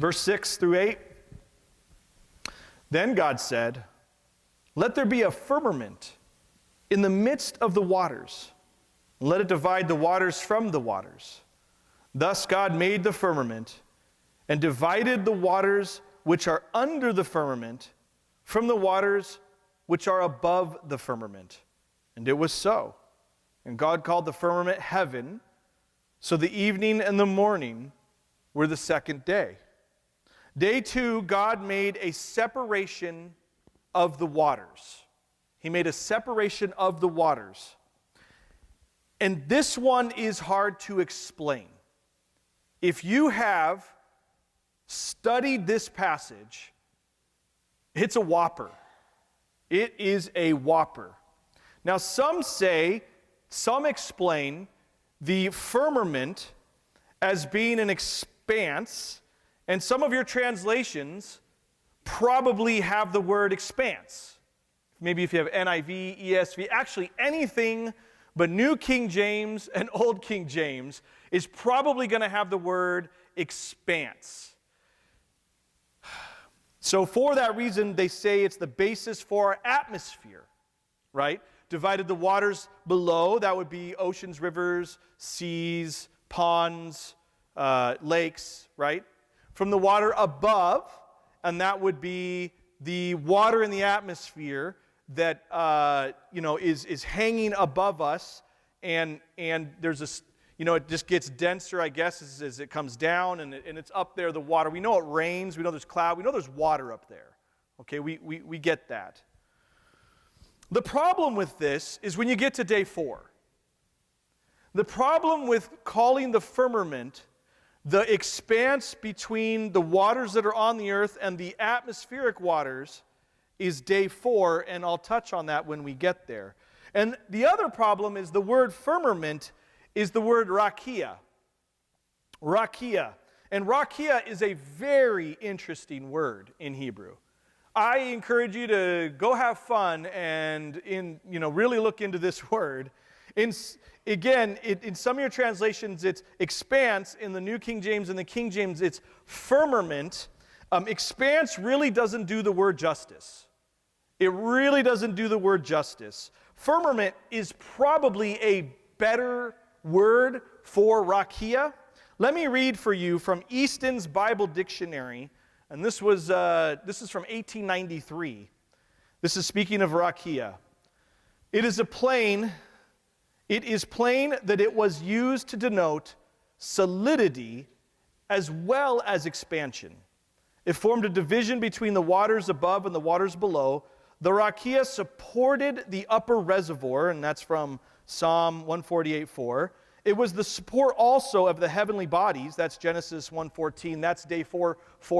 Verse 6 through 8. Then God said, "Let there be a firmament in the midst of the waters, and let it divide the waters from the waters." Thus God made the firmament, and divided the waters which are under the firmament from the waters which are above the firmament. And it was so. And God called the firmament heaven. So the evening and the morning were the second day. Day 2, God made a separation of the waters. He made a separation of the waters. And this one is hard to explain. If you have studied this passage, it's a whopper. It is a whopper. Now, some explain the firmament as being an expanse, and some of your translations probably have the word expanse. Maybe if you have NIV, ESV, actually anything but New King James and Old King James is probably going to have the word expanse. So for that reason, they say it's the basis for our atmosphere, right? Divided the waters below, that would be oceans, rivers, seas, ponds, lakes, right? From the water above, and that would be the water in the atmosphere that is hanging above us, and there's this, it just gets denser, I guess, as it comes down, and it's up there, the water. We know it rains, we know there's cloud, we know there's water up there. Okay, we get that. The problem with this is when you get to day 4. The problem with calling the firmament the expanse between the waters that are on the earth and the atmospheric waters is day 4, and I'll touch on that when we get there. And the other problem is the word firmament is the word rakia. Rakia. And rakia is a very interesting word in Hebrew. I encourage you to go have fun and really look into this word. In some of your translations, it's expanse. In the New King James and the King James, it's firmament. Expanse really doesn't do the word justice. It really doesn't do the word justice. Firmament is probably a better word for rakia. Let me read for you from Easton's Bible Dictionary, and this is from 1893. This is speaking of rakia. It is plain that it was used to denote solidity as well as expansion. It formed a division between the waters above and the waters below. The rakia supported the upper reservoir, and that's from Psalm 148:4. It was the support also of the heavenly bodies. That's Genesis 1:14. That's day 4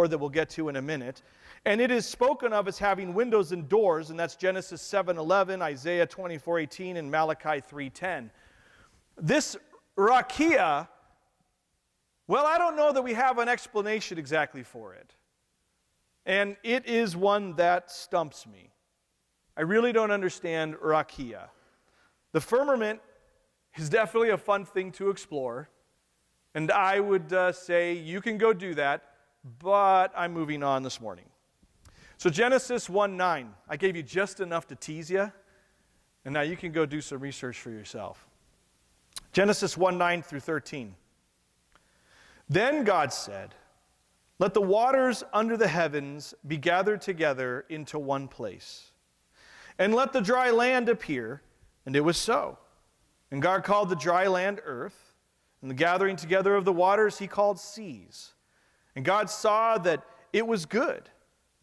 that we'll get to in a minute. And it is spoken of as having windows and doors, and that's Genesis 7:11, Isaiah 24:18, and Malachi 3:10. This rakia, well, I don't know that we have an explanation exactly for it. And it is one that stumps me. I really don't understand rakia. The firmament is definitely a fun thing to explore, and I would say you can go do that, but I'm moving on this morning. So Genesis 1:9, I gave you just enough to tease you, and now you can go do some research for yourself. Genesis 1:9 through 13. Then God said, "Let the waters under the heavens be gathered together into one place, and let the dry land appear." And it was so. And God called the dry land earth, and the gathering together of the waters he called seas. And God saw that it was good.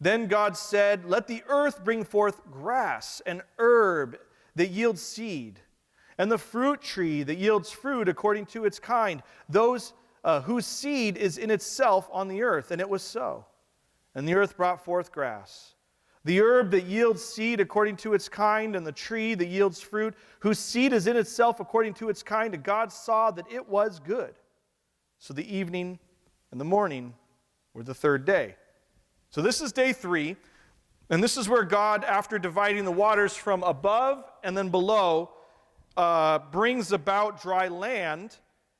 Then God said, "Let the earth bring forth grass and herb that yields seed, and the fruit tree that yields fruit according to its kind, those whose seed is in itself on the earth." And it was so. And the earth brought forth grass, the herb that yields seed according to its kind, and the tree that yields fruit, whose seed is in itself according to its kind. And God saw that it was good. So the evening and the morning were the third day. So this is day 3, and this is where God, after dividing the waters from above and then below, brings about dry land,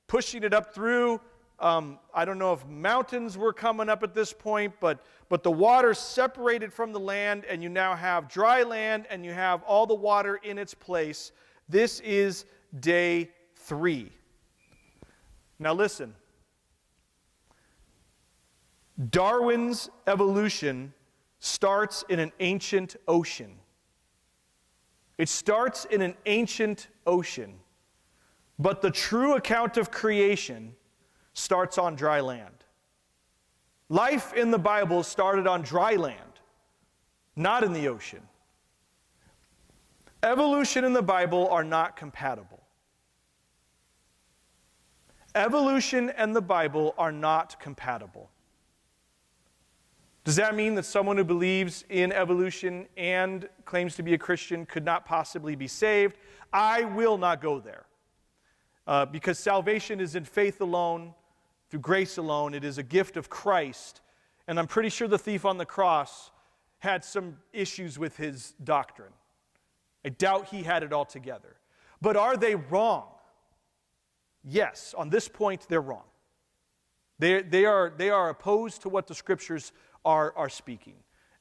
pushing it up through I don't know if mountains were coming up at this point, but the water separated from the land, and you now have dry land, and you have all the water in its place. This is day 3. Now listen. Darwin's evolution starts in an ancient ocean. It starts in an ancient ocean. But the true account of creation starts on dry land. Life in the Bible started on dry land, not in the ocean. Evolution and the Bible are not compatible. Evolution and the Bible are not compatible. Does that mean that someone who believes in evolution and claims to be a Christian could not possibly be saved? I will not go there. Because salvation is in faith alone, through grace alone. It is a gift of Christ. And I'm pretty sure the thief on the cross had some issues with his doctrine. I doubt he had it all together. But are they wrong? Yes, on this point they're wrong. They are opposed to what the Scriptures are speaking.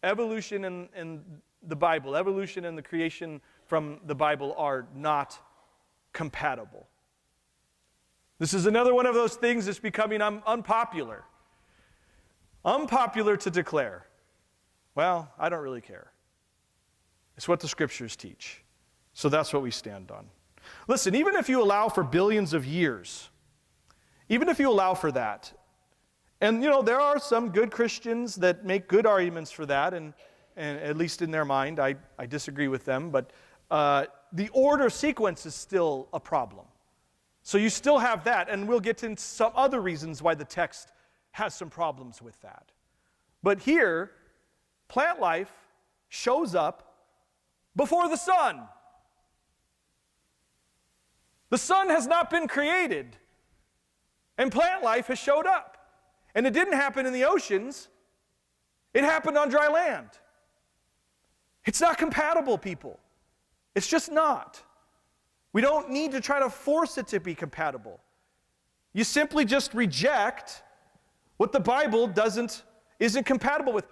Evolution and the Bible, evolution and the creation from the Bible are not compatible. This is another one of those things that's becoming unpopular. Unpopular to declare. Well, I don't really care. It's what the Scriptures teach. So that's what we stand on. Listen, even if you allow for billions of years, even if you allow for that, and there are some good Christians that make good arguments for that, and at least in their mind, I disagree with them, but the order sequence is still a problem. So you still have that, and we'll get into some other reasons why the text has some problems with that. But here, plant life shows up before the sun. The sun has not been created, and plant life has showed up. And it didn't happen in the oceans. It happened on dry land. It's not compatible, people. It's just not. We don't need to try to force it to be compatible. You simply just reject what the Bible isn't compatible with.